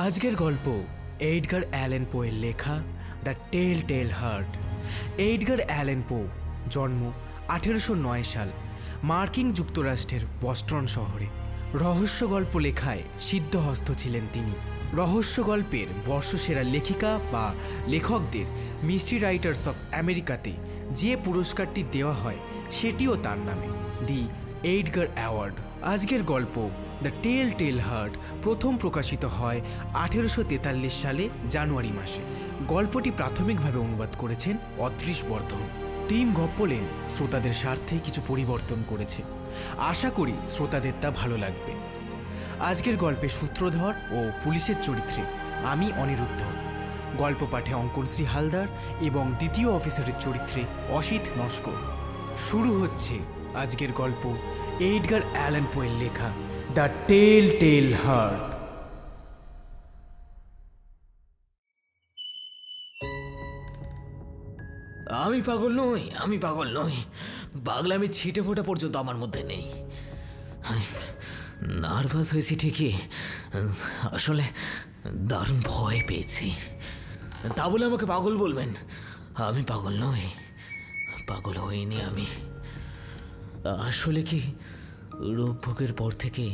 আজকের গল্প Edgar Allen পোয়ের লেখা the tell tale heart. Edgar Allen Poe জন্ম 1809 সাল, মার্কিন যুক্তরাষ্ট্রের বস্টন শহরে। রহস্য গল্প লেখায় সিদ্ধহস্ত ছিলেন তিনি। রহস্য গল্পের বর্ষসেরা লেখিকা বা লেখকদের মিস্ট্রি রাইটার্স অফ আমেরিকাতে যে পুরস্কারটি দেওয়া হয় সেটিও তার নামে, দি এডগার অ্যাওয়ার্ড। আজকের গল্প দ্য টেল টেল হার্ট প্রথম প্রকাশিত হয় 1843 সালে জানুয়ারি মাসে। গল্পটি প্রাথমিকভাবে অনুবাদ করেছেন অদৃশ বর্ধন। টিম গপ্পলেন শ্রোতাদের স্বার্থে কিছু পরিবর্তন করেছে। আশা করি শ্রোতাদের তা ভালো লাগবে। আজকের গল্পে সূত্রধর ও পুলিশের চরিত্রে আমি অনিরুদ্ধ, গল্প পাঠে অঙ্কনশ্রী হালদার এবং দ্বিতীয় অফিসারের চরিত্রে অসিত নস্কর। শুরু হচ্ছে আজকের গল্প এডগার অ্যালেন পোয়ের লেখা দ্য টেল টেল হার্ট। আমি পাগল নই, আমি পাগল নই। পাগলামি ছিটে ফোটা পর্যন্ত আমার মধ্যে নেই। নার্ভাস হয়েছি ঠিকই, আসলে দারুণ ভয় পেয়েছি। তা বলে আমাকে পাগল বলবেন? আমি পাগল নই, পাগল হইনি আমি। আসলে কি রোগ ভোগের পর থেকে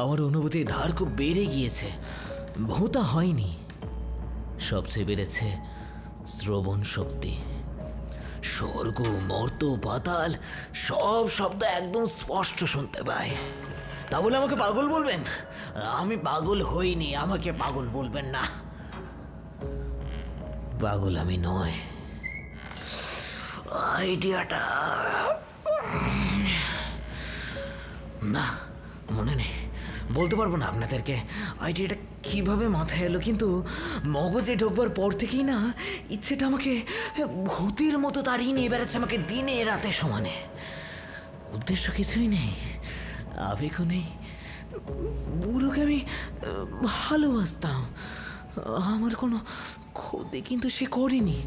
আমার অনুভূতির ধার খুব বেড়ে গিয়েছে, ভোঁতা হয়নি। সবচেয়ে বেড়েছে শ্রবণ শক্তি। স্বর্গ, মর্ত, পাতাল সব শব্দ একদম স্পষ্ট শুনতে পাই। তা বলে আমাকে পাগল বলবেন? আমি পাগল হইনি, আমাকে পাগল বলবেন না। পাগল আমি নয়। আইডিয়াটা না, মনে নেই, বলতে পারবো না আপনাদেরকে আইডিয়াটা কিভাবে মাথায় এলো, কিন্তু মগজে ঢোকবার পর থেকেই না ইচ্ছেটা আমাকে ভূতের মতো তাড়িয়ে নিয়ে বেড়াচ্ছে, আমাকে দিনে রাতে সমানে। উদ্দেশ্য কিছুই নেই, আবেগও নেই। বুড়োকে আমি ভালোবাসতাম, আমার কোনো ক্ষতি কিন্তু সে করেনি,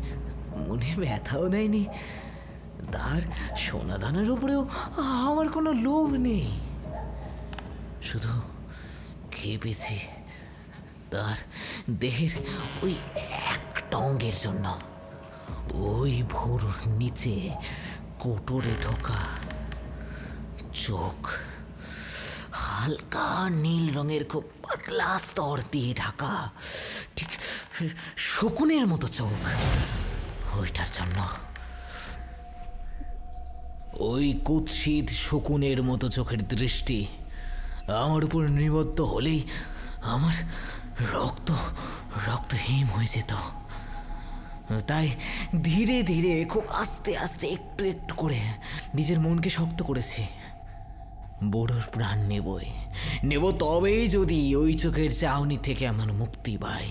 মনে ব্যথাও দেয়নি। তার সোনা দানার উপরেও আমার কোনো লোভ নেই। শুধু খেপেছি তার দেহের ওই একটা অঙ্গের জন্য। ওই ভোর নিচে কোটরে ঢোকা চোখ, হালকা নীল রঙের খুব পাতলা স্তর দিয়ে ঢাকা, ঠিক শকুনের মতো চোখ, ওইটার জন্য। ওই কুৎসিত শকুনের মতো চোখের দৃষ্টি আমার উপর নিবদ্ধ হলেই আমার রক্ত হিম হয়ে যেত। তাই ধীরে ধীরে খুব আস্তে আস্তে একটু একটু করে নিজের মনকে শক্ত করেছি। বুড়োর প্রাণ নেব তবেই যদি ওই চোখের চাউনি থেকে আমার মুক্তি পাই।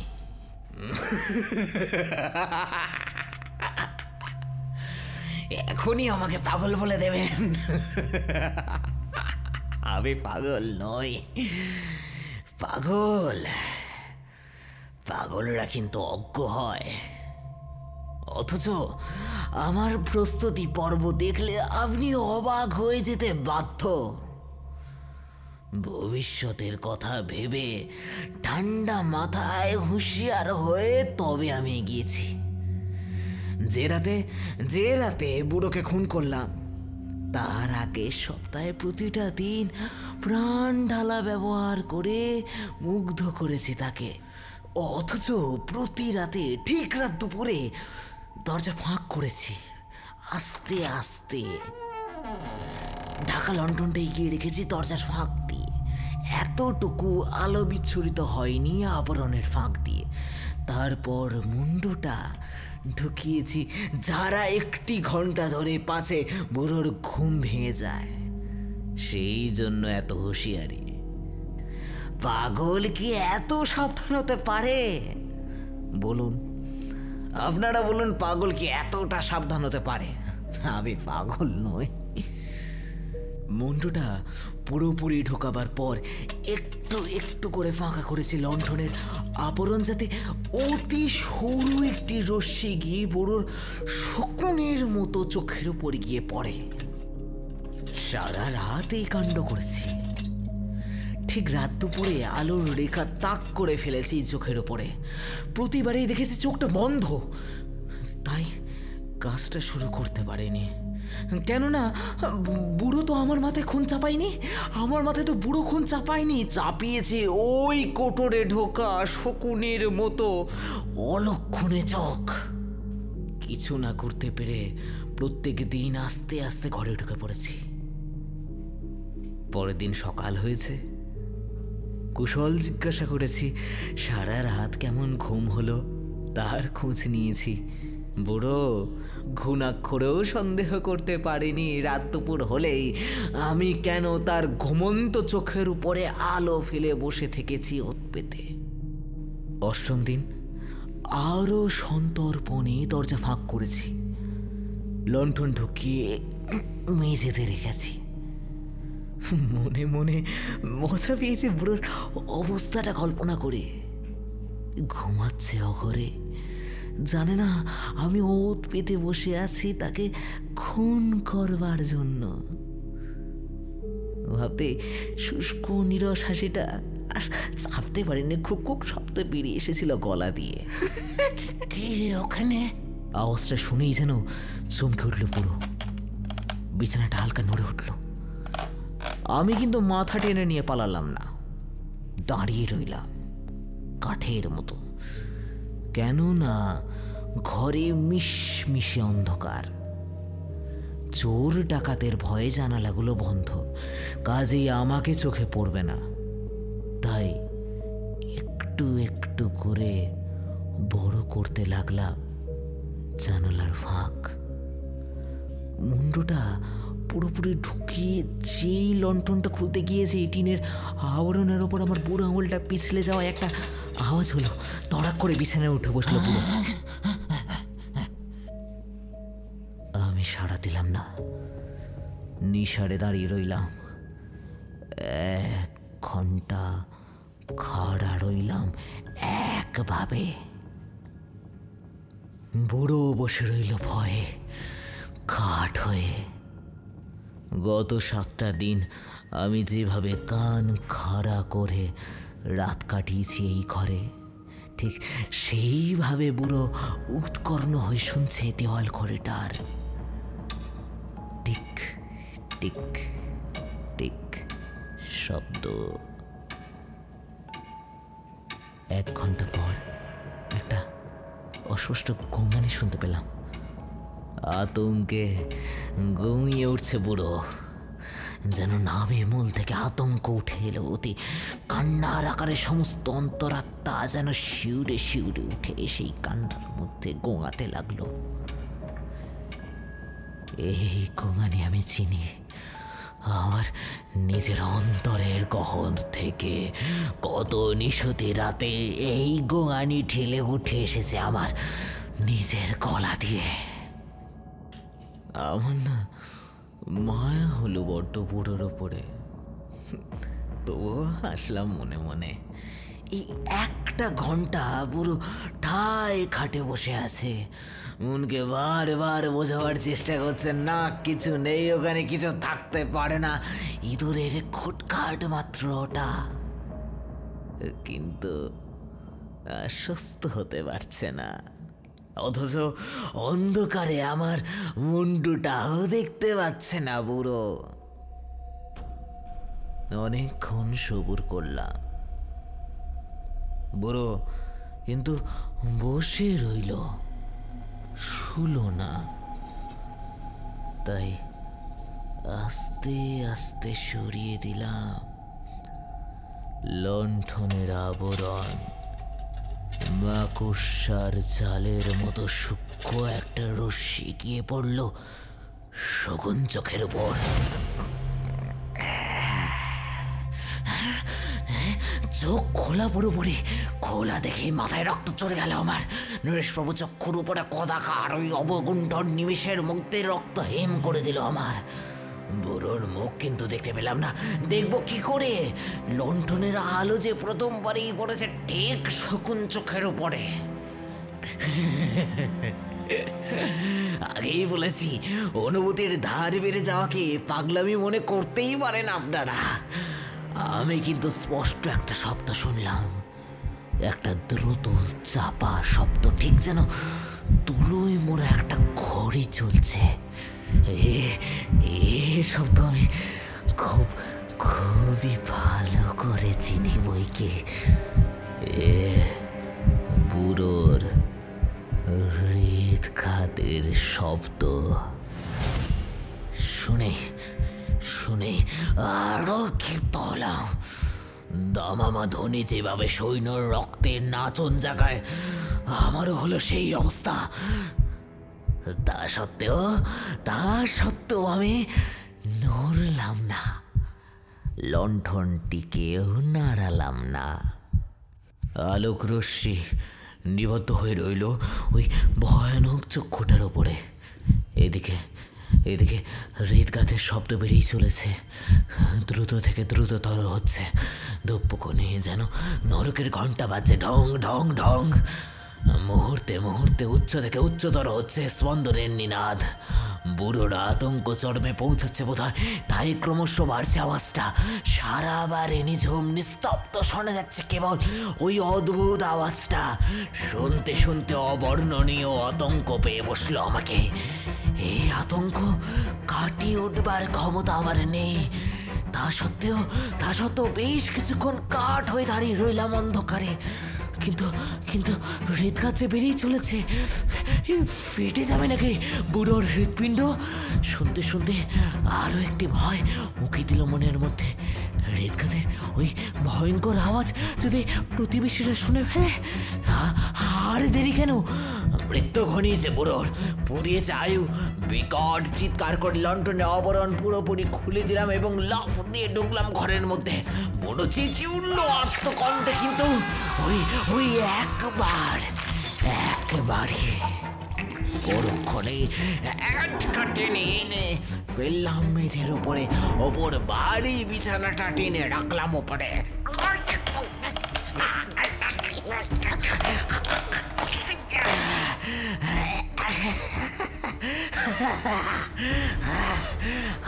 এখনই আমাকে পাগল বলে দেবেন? আমি পাগল নই। পাগলরা কিন্তু অজ্ঞ হয়, অথচ আমার প্রস্তুতি পর্ব দেখলে আপনি অবাক হয়ে যেতে বাধ্য। ভবিষ্যতের কথা ভেবে ঠান্ডা মাথায় হুঁশিয়ার হয়ে তবে আমি গিয়েছি। যে রাতে বুড়োকে খুন করলাম, তার আগে সপ্তাহে প্রতিটা দিন প্রাণ ঢালা ব্যবহার করে মুগ্ধ করেছি তাকে। অথচ প্রতি রাতে ঠিক রাত দুপুরে দরজা ফাঁক করেছি আস্তে আস্তে। ঢাকা লন্ঠনটা এগিয়ে রেখেছি দরজার ফাঁক দিয়ে, এতটুকু আলো বিচ্ছুরিত হয়নি আবরণের ফাঁক দিয়ে। তারপর মুন্ডুটা ঢুকিয়েছি যারা একটি ঘন্টা ধরে পাছে বুড়োর ঘুম ভেঙে যায়, সেই জন্য এত হুঁশিয়ারি। পাগল কি এত সাবধান হতে পারে? বলুন, আপনারা বলুন, পাগল কি এতটা সাবধান হতে পারে? আমি পাগল নই। মুন্ডুটা পুরোপুরি ঢোকাবার পর একটু একটু করে ফাঁকা করেছি লণ্ঠনের আবরণ, যাতে অতি সরু একটি রশ্মি গিয়ে বুড়োর শকুনের মতো চোখের উপর গিয়ে পড়ে। সারা রাত এই কাণ্ড করেছি। ঠিক ঠিক রাত দুপুরে আলোর রেখা তাক করে ফেলেছি চোখের ওপরে। প্রতিবারেই দেখেছি চোখটা বন্ধ, তাই কাজটা শুরু করতে পারিনি। কেননা বুড়ো তো আমার মাথায় খুন চাপায়নি, আমার মাথায় তো বুড়ো খুন চাপায়নি, চাপিয়েছে ওই কোটরে ঢোকা শকুনের মতো অলক্ষণে চোখ। কিছু না করতে পেরে প্রত্যেক দিন আস্তে আস্তে ঘরে ঢুকে পড়েছি। পরের দিন সকাল হয়েছে, কুশল জিজ্ঞাসা করেছি, সারা রাত কেমন ঘুম হলো তার খোঁজ নিয়েছি। বুড়ো ঘুণাক্ষরেও সন্দেহ করতে পারিনি রাত দুপুর হলেই আমি কেন তার ঘুমন্ত চোখের উপরে আলো ফেলে বসে থেকেছি ওত পেতে। অষ্টম দিন আরো সন্তর্পণে দরজা ফাঁক করেছি, লণ্ঠন ঢুকিয়ে মেঝেতে রেখেছি। মনে মনে মজা পেয়েছে বুড়োর অবস্থাটা কল্পনা করে। ঘুমাচ্ছে অঘরে, জানে না আমি ওত পেতে বসে আছি তাকে খুন করবার জন্য। ভাবতে শুষ্ক নিরস হাসিটা আর চাপতে পারিনি, খুব খুব শব্দ বেরিয়ে এসেছিল গলা দিয়ে। কি ওখানে? আওয়াজটা শুনেই যেন চমকে উঠল পুরো, বিছানাটা হালকা নড়ে উঠল। আমি কিন্তু মাথা টেনে নিয়ে পালালাম না, দাঁড়িয়ে রইলাম কাঠের মতো। কেননা ঘরে মিশমিশে অন্ধকার, চোর ডাকাতের ভয়ে জানালাগুলো বন্ধ, কাজেই আমাকে চোখে পড়বে না। তাই একটু একটু করে বড় করতে লাগলাম জানালার ফাঁক। মুন্ডটা পুরোপুরি ঢুকিয়ে যেই লণ্ঠনটা খুলতে গিয়েছে টিনের আবরণের ওপর আমার বুড়ো আঙুলটা পিছলে যাওয়া একটা আওয়াজ হলো। তড়াক করে বিছানায় উঠে বসলো বুড়ো। আমি সাড়া দিলাম না, নিশারে দাঁড়িয়ে রইলাম। 1 ঘন্টা খাড়া রইলাম একভাবে। বুড়ো বসে রইল ভয়ে কাঠ হয়ে। গত 7টা দিন আমি যেভাবে কান খাড়া করে রাত কাটিয়েছি এই ঘরে, ঠিক সেইভাবে বুড়ো উৎকর্ণ হয়ে শুনছে দেওয়াল ঘরেটার টিক টিক টিক শব্দ। 1 ঘন্টা পর একটা অস্পষ্ট গোঙানি শুনতে পেলাম। আতঙ্কে ঘুমিয়ে উঠছে বুড়ো, যেন নাভি মূল থেকে আতঙ্ক উঠে এলো। অতি কান্নার আকারে সমস্ত অন্তরাত্মা যেন শিউরে শিউরে উঠে সেই কান্নার মধ্যে গোঙাতে লাগলো। এই গোঙানি আমি চিনি, আমার নিজের অন্তরের গহন থেকে কত নিশতি রাতে এই গোঙানি ঠেলে উঠে এসেছে আমার নিজের গলা দিয়ে। আমার না মায়া হলো বড্ড বুড়োর ওপরে, তবুও হাসলাম মনে মনে। এই 1টা ঘন্টা বুড়ো ঠায় খাটে বসে আছে, মনকে বারবার বোঝাবার চেষ্টা করছে না কিছু নেই ওখানে, কিছু থাকতে পারে না, ইঁদুরের খুটখাট মাত্র ওটা। কিন্তু আশ্বস্ত হতে পারছে না। অথচ অন্ধকারে আমার মুন্ডুটাও দেখতে পাচ্ছে না বুড়ো। অনেকক্ষণ সবুর করলাম, বুড়ো কিন্তু বসে রইল, শুলো না। তাই আস্তে আস্তে সরিয়ে দিলাম লণ্ঠনের আবরণ। মাকড়সার জালের মতো সূক্ষ্ম একটা রশ্মি গিয়ে পড়ল শকুন চোখের উপর। চোখ খোলা পুরোপুরি, খোলা দেখে মাথায় রক্ত চড়ে গেল আমার। নরেশবাবু চক্ষুর উপরে কদাকার ওই অবগুণ্ঠন নিমেষের মধ্যে রক্ত হেম করে দিল আমার। বুড়োর মুখ কিন্তু দেখতে পেলাম না, দেখবো কি করে? লণ্ঠনের আলো যে প্রথমবারই পড়েছে ঠিক শকুন চোখের উপরে। আগেই বলেছি, অনুভূতির ধার বেড়ে যাওয়াকে পাগলামি মনে করতেই পারেন আপনারা। আমি কিন্তু স্পষ্ট একটা শব্দ শুনলাম, একটা দ্রুত চাপা শব্দ, ঠিক যেন তুলোয় মোড়া একটা ঘড়ি চলছে। এ শব্দ আমি খুবই ভালো করে চিনি বইকে। এ বুড়োর হৃদঘাতের শব্দ। শুনে আরো ক্ষিপ্ত হলাম। দামামা ধ্বনি যেভাবে সৈন্যর রক্তের নাচন জাগায়, আমারও হলো সেই অবস্থা। তা সত্ত্বেও আমি নড়লাম না, লণ্ঠনটিকেও নাড়ালাম না। আলোক রশ্মি নিবদ্ধ হয়ে রইল ওই ভয়ানক চক্ষুটার ওপরে। এদিকে হৃদঘাতের শব্দ বেরিয়ে চলেছে, দ্রুত থেকে দ্রুততর হচ্ছে। ধূপকণে যেন নরকের ঘণ্টা বাজছে, ঢং ঢং ঢং। মুহূর্তে উচ্চ থেকে উচ্চতর হচ্ছে স্পন্দনের নিনাদ। বুড়োরা আতঙ্ক চরমে পৌঁছাচ্ছে বোধহয়, তাই ক্রমশ বাড়ছে আওয়াজটা। সারা বারে নিঝুম নিস্তব্ধ শোনা যাচ্ছে কেবল ওই অদ্ভুত আওয়াজটা। শুনতে অবর্ণনীয় আতঙ্ক পেয়ে বসলো আমাকে। এই আতঙ্ক কাটিয়ে উঠবার ক্ষমতা আমার নেই। তা সত্ত্বেও বেশ কিছুক্ষণ কাঠ হয়ে দাঁড়িয়ে রইলাম অন্ধকারে। কিন্তু হৃদঘাত যে বেরিয়ে চলেছে, ফেটে যাবে নাকি বুড়োর হৃৎপিণ্ড? শুনতে আরো একটি ভয় উকি দিল মনের মধ্যে। হৃদঘাতের ওই ভয়ঙ্কর আওয়াজ যদি প্রতিবেশীরা শুনে ফেলে, আর দেরি কেন? মৃত্যু ঘনিয়েছে বুড়োর, ফুরিয়েছে আয়ু। বিকট চিৎকার করে লণ্ঠনে আবরণ পুরোপুরি খুলে দিলাম এবং লাফ দিয়ে ঢুকলাম ঘরের মধ্যে। বুড়ো চেঁচিয়ে উঠল আস্ত কণ্ঠে, কিন্তু ওই একবারে পরক্ষণে টেনে এনে ফেললাম মেঝের ওপর বাড়ি বিছানাটা টেনে রাখলাম ওপরে।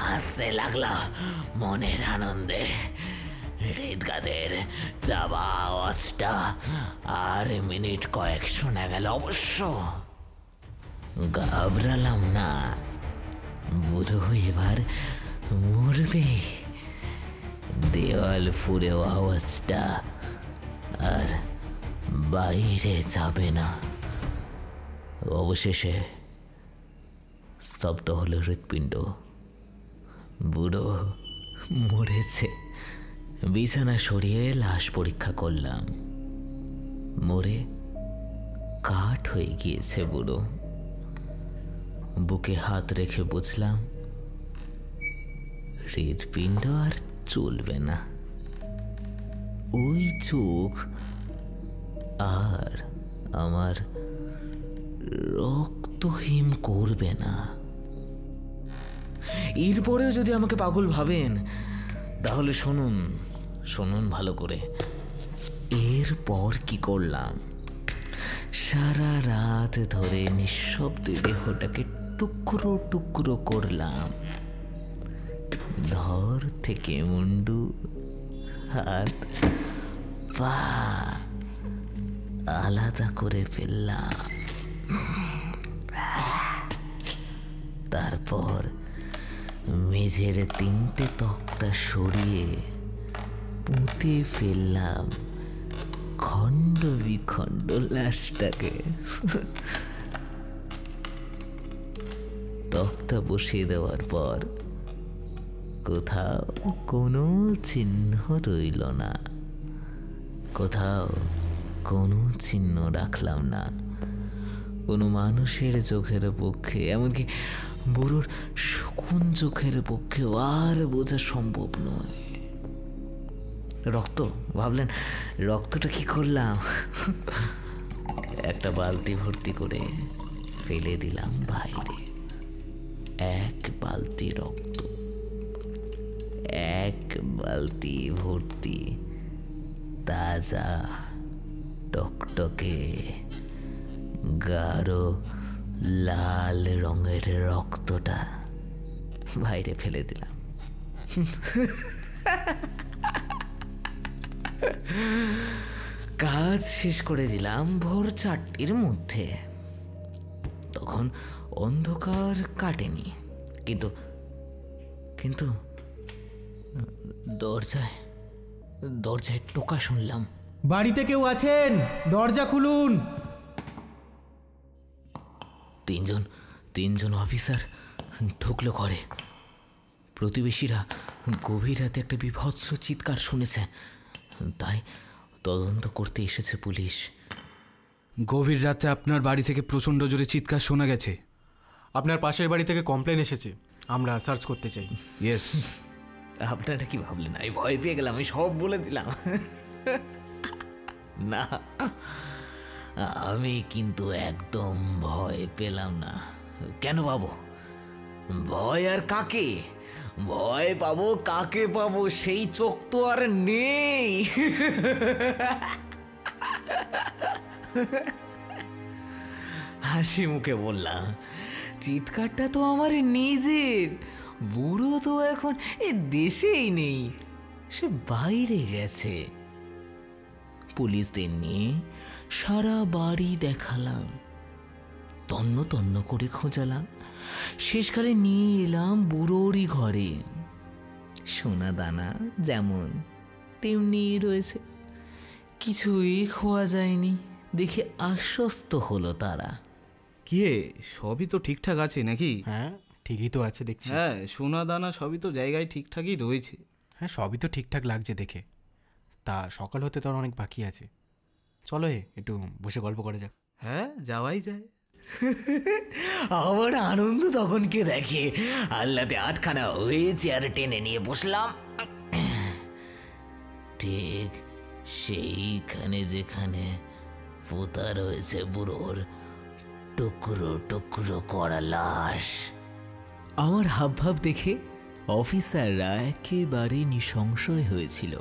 হাসতে লাগলো মনের আনন্দে। হৃদঘাতের চাপা আওয়াজটা আর মিনিট কয়েক শোনা গেল অবশ্য। ঘাবড়ালাম না, বুড়ো এবার মরবে। দেওয়াল ফুঁড়ে আওয়াজটা আর বাইরে যাবে না। অবশেষে স্তব্ধ হলো হৃৎপিণ্ড। বুড়ো মরেছে। বিছানা সরিয়ে লাশ পরীক্ষা করলাম, মরে কাঠ হয়ে গিয়েছে বুড়ো। বুকে হাত রেখে বুঝলাম হৃৎপিণ্ড আর চলবে না। ওই চোখ আর আমার রক্তহীন করবে না। এরপরেও যদি আমাকে পাগল ভাবেন, তাহলে শুনুন ভালো করে। এরপর কি করলাম? সারা রাত ধরে নিঃশব্দে দেহটাকে টুকরো টুকরো করলাম। ধর থেকে মুন্ডু, হাত, পা আলাদা করে ফেললাম। তারপর মেঝের 3টে তক্তা সরিয়ে পুঁতে ফেললাম খণ্ড বিখণ্ড লাশটাকে। তক্তা বসিয়ে দেওয়ার পর কোথাও কোনো চিহ্ন রইল না, কোথাও কোনো চিহ্ন রাখলাম না। কোনো মানুষের চোখের পক্ষে, এমনকি বুড়োর শকুন চোখের পক্ষেও আর বোঝা সম্ভব নয়। রক্ত, ভাবলেন রক্তটা কি করলাম? একটা বালতি ভর্তি করে ফেলে দিলাম বাইরে। 1 বালতি রক্ত, 1 বালতি ভর্তি তাজা টকটকে গাঢ় লাল রঙের রক্তটা বাইরে ফেলে দিলাম। কাজ শেষ করে দিলাম ভোর 4টের মধ্যে। তখন অন্ধকার কাটেনি, কিন্তু কিন্তু দরজায় দরজায় টোকা শুনলাম। বাড়িতে কেউ আছেন? দরজা খুলুন। তিনজন অফিসার ঢুকলো ঘরে। প্রতিবেশীরা গভীর রাতে একটা বীভৎস চিৎকার শুনেছে, তাই তদন্ত করতে এসেছে পুলিশ। গভীর রাতে আপনার বাড়ি থেকে প্রচণ্ড জোরে চিৎকার শোনা গেছে। আপনার পাশের বাড়ি থেকে কমপ্লেন এসেছে, আমরা সার্চ করতে চাই। ইয়েস। আপনারা কি ভাবলেন আমি ভয় পেয়ে গেলাম? আমি সব বলে দিলাম। না, আমি কিন্তু একদম ভয় পেলাম না। কেন পাবো? ভয় আর কাকে? ভয় পাবো কাকে পাবো, সেই চোখ তো আর নেই। হাসি মুখে বললাম, চিৎকারটা তো আমার নিজের। বুড়ো তো এখন এ দেশেই নেই, সে বাইরে গেছে। পুলিশদের নিয়ে সারা বাড়ি দেখালাম, তন্ন তন্ন করে খোঁজালাম, শেষকালে নিয়ে এলাম বুড়োরই ঘরে। সোনা দানা যেমন তেমনি রয়েছে, কিছুই খোয়া যায়নি দেখে আশ্বস্ত হলো তারা। কি হে, সবই তো ঠিকঠাক আছে নাকি? হ্যাঁ ঠিকই তো আছে দেখছি। হ্যাঁ, সোনা দানা সবই তো জায়গায় ঠিকঠাকই রয়েছে। হ্যাঁ সবই তো ঠিকঠাক লাগছে দেখে। তা সকাল হতে তো আর অনেক বাকি আছে, চলো একটু বসে গল্প করা যাক। হ্যাঁ, যাওয়াই যায়। আমার আনন্দ তখন কে দেখে। আল্লাতে আটখানা হয়ে চেয়ারে টেনে নিয়ে বসলাম, ঠিক সেইখানে যেখানে পোতা রয়েছে বুড়োর টুকরো টুকরো করা লাশ। আমার হাবভাব দেখে অফিসাররা একেবারে নিঃসংশয় হয়েছিল।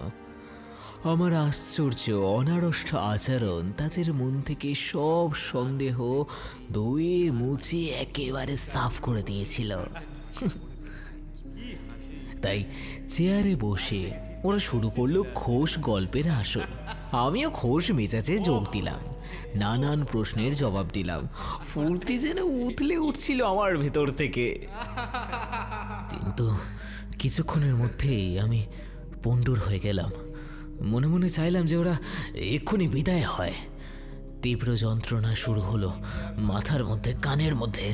আমার আশ্চর্য অনাড়ষ্ট আচরণ তাদের মন থেকে সব সন্দেহ ধুয়ে মুছে একেবারে সাফ করে দিয়েছিল। তাই চেয়ারে বসে ওরা শুরু করলো খোশ গল্পের আসর। আমিও খোশ মেজাজে যোগ দিলাম, নানান প্রশ্নের জবাব দিলাম। ফুর্তি যেন উতলে উঠছিল আমার ভেতর থেকে। কিন্তু কিছুক্ষণের মধ্যেই আমি পণ্ডুর হয়ে গেলাম। মনে মনে চাইলাম যে ওরা এক্ষুনি বিদায় হয়। তীব্র যন্ত্রণা শুরু হলো মাথার মধ্যে, কানের মধ্যে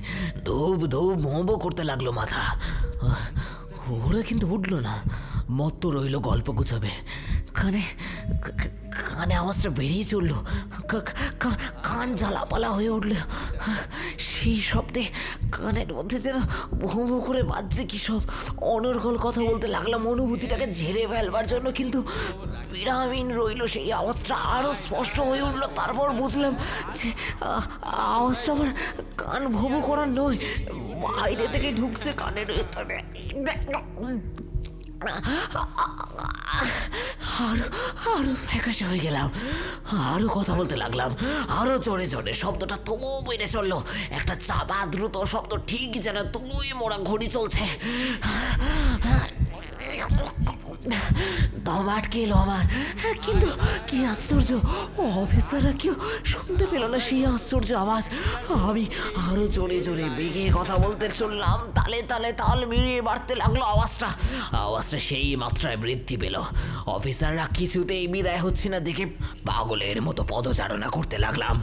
ধূপ ধূপ মোমো করতে লাগলো মাথা। ওরা কিন্তু উঠলো না, মত্ত রইল গল্প গুছাবে। কানে কানে আওয়াজটা বেরিয়ে চললো, কান জ্বালাপালা হয়ে উঠল। সেই শব্দে কানের মধ্যে যেন ভো ভো করে বাজছে কি সব অনর্গল কথা বলতে লাগলাম অনুভূতিটাকে ঝেড়ে ফেলবার জন্য, কিন্তু বিরামহীন রইল সেই আওয়াজটা। আরো স্পষ্ট হয়ে উঠলো। তারপর বুঝলাম যে আওয়াজটা আমার কান ভো ভো করার নয়, বাইরে থেকে ঢুকছে কানের ভেতরে। আরো ফ্যাকাশে হয়ে গেলাম, আরো কথা বলতে লাগলাম, আরো চড়ে চড়ে শব্দটা তবুও বেড়ে চললো। একটা চাপা দ্রুত শব্দ, ঠিক যেন তবুই মোড়া ঘড়ি চলছে। দম আটকে এলো আমার। কিন্তু কি আশ্চর্য, অফিসাররা কেউ শুনতে পেল না সেই আশ্চর্য আওয়াজ। আমি আরো জোরে জোরে বেগে কথা বলতে চললাম, তালে তালে তাল মিলিয়ে বাড়তে লাগলো আওয়াজটা। আওয়াজটা সেই মাত্রায় বৃদ্ধি পেল। অফিসাররা কিছুতেই বিদায় হচ্ছে না দেখে পাগলের মতো পদচারণা করতে লাগলাম।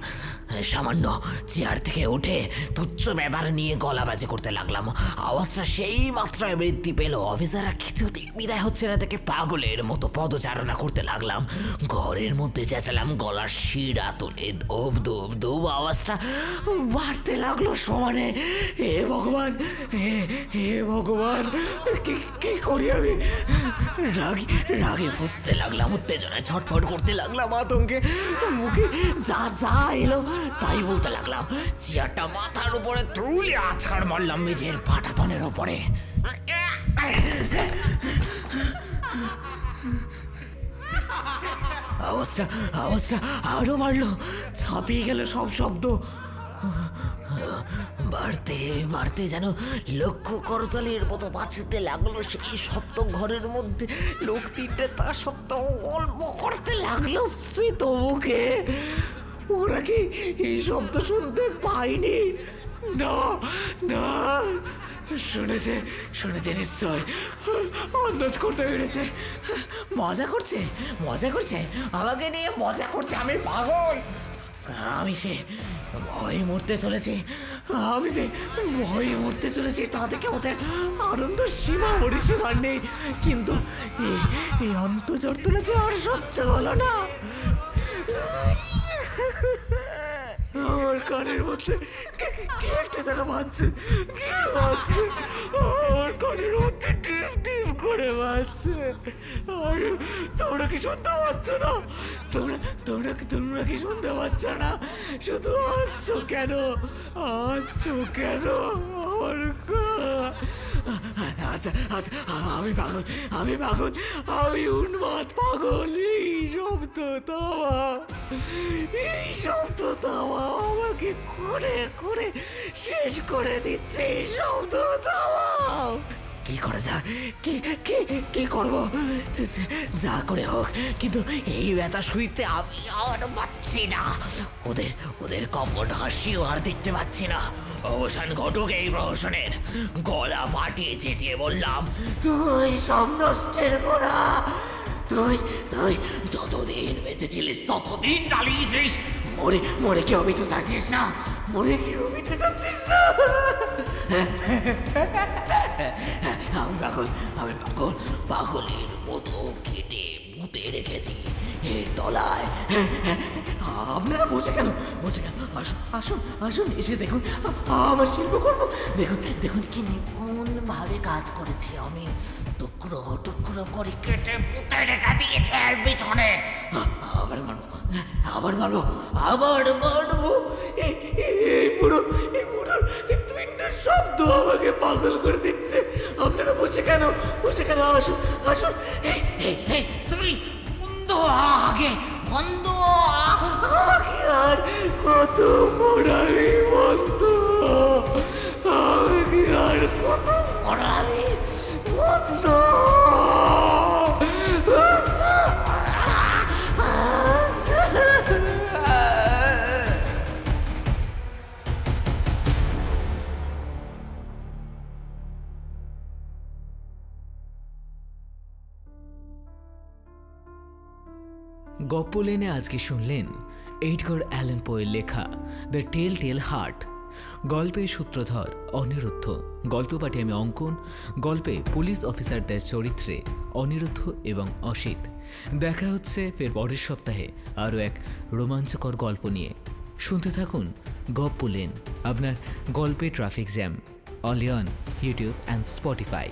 সামান্য চেয়ার থেকে উঠে তুচ্ছ ব্যাপার নিয়ে গলাবাজি করতে লাগলাম। আওয়াজটা সেই মাত্রায় বৃদ্ধি পেল। অফিসাররা কিছুতেই বিদায় হচ্ছে না দেখে পাগলের মতো পদচারণা করতে লাগলাম। ঘরের মধ্যে চেঁচালাম, গলার শিরা তুলে ধূপ ধূপ ধূপ আওয়াজটা বাড়তে লাগলো সমানে। হে ভগবান, হে ভগবান, কি করি আমি? রাগে ফুঁসতে লাগলাম, উত্তেজনায় ছটফট করতে লাগলাম, আতঙ্কে মুখে যা যা এলো তাই বলতে লাগলাম। চেয়ারটা মাথার উপরে তুলে আছাড় মারলাম মেঝের পাটাতনের ওপরে। আওয়াজটা আরো বাড়লো, ছাপিয়ে গেল সব শব্দ। বাড়তে বাড়তে যেন লক্ষ্য করতালের মতো বাঁচতে লাগলো। সেই শব্দ ঘরের মধ্যে লোক তিনটে তা সত্ত্বেও গল্প করতে লাগলো স্মিত মুখে। ওরা কি এই শব্দ শুনতে পায়নি? না না, শুনেছে শুনেছে নিশ্চয়, আন্দাজ করতে পেরেছে। মজা করছে মজা করছে, আমাকে নিয়ে মজা করছে। আমি পাগল, আমি সে ভয়ে মরতে চলেছি। আমি যে ভয়ে মরতে চলেছি তা থেকে ওদের আনন্দ সীমা পরিসীমার নেই। কিন্তু এই অন্তর্জর তুলেছে, আর সহ্য হলো না। আমার কানের মধ্যে কি একটা যেন বাজছে, কি বাজছে আমার কানের মধ্যে, ডিপ ডিপ করে বাজছে। আর তোমরা কি শুনতে পাচ্ছ না? তোমরা কি শুনতে পাচ্ছ না? শুধু আসছো কেন, আসছো কেন? আমার আচ্ছা আচ্ছা, আমি পাগল, আমি উন্মাদ পাগল। এই শব্দ তামা আমাকে করে করে শেষ করে দিচ্ছে। এই শব্দ তামা কি করে যায়, কি করবো? যা করে হোক, কিন্তু এই ব্যথা শুইতে আমি আর পাচ্ছি না। ওদের কপট হাসিও আর দেখতে পাচ্ছি না। অবসান ঘটক এই প্রহসনের। গলা ফাটিয়ে চেঁচিয়ে বললাম, তুই সব নষ্টের গোড়া। তুই যতদিন বেঁচেছিলিস ততদিন চালিয়েছিস। মরে কেউ বেঁচে যাচ্ছিস না, আমি পাগলের মতো কেটে পুঁতে রেখেছি এর তলায়। আপনারা বসে কেন? আসুন এসে দেখুন আমার শিল্পকর্ম। দেখুন কি নিপুণ ভাবে কাজ করেছি আমি। টুকরো করে কেটে পুঁতে রেখে দিয়েছে পিছনে। আবার মারবো। এই পুরো তিনটার শব্দ আমাকে পাগল করে দিচ্ছে। আপনারা বসে কেন? আসুন। তুই বন্ধ আমাকে আর কত পড়াবি? আমাকে আর কত পড়াবি? বন্ধ। গপ্প লেনে আজকে শুনলেন এডগার অ্যালান পোয়ের লেখা দ্য টেল টেল হার্ট। গল্পের সূত্রধর অনিরুদ্ধ, গল্প পাঠে আমি অঙ্কন। গল্পে পুলিশ অফিসারদের চরিত্রে অনিরুদ্ধ এবং অসিত। দেখা হচ্ছে ফের পরের সপ্তাহে আরও এক রোমাঞ্চকর গল্প নিয়ে। শুনতে থাকুন গপ্প লেন, আপনার গল্পে traffic jam, only on YouTube and Spotify.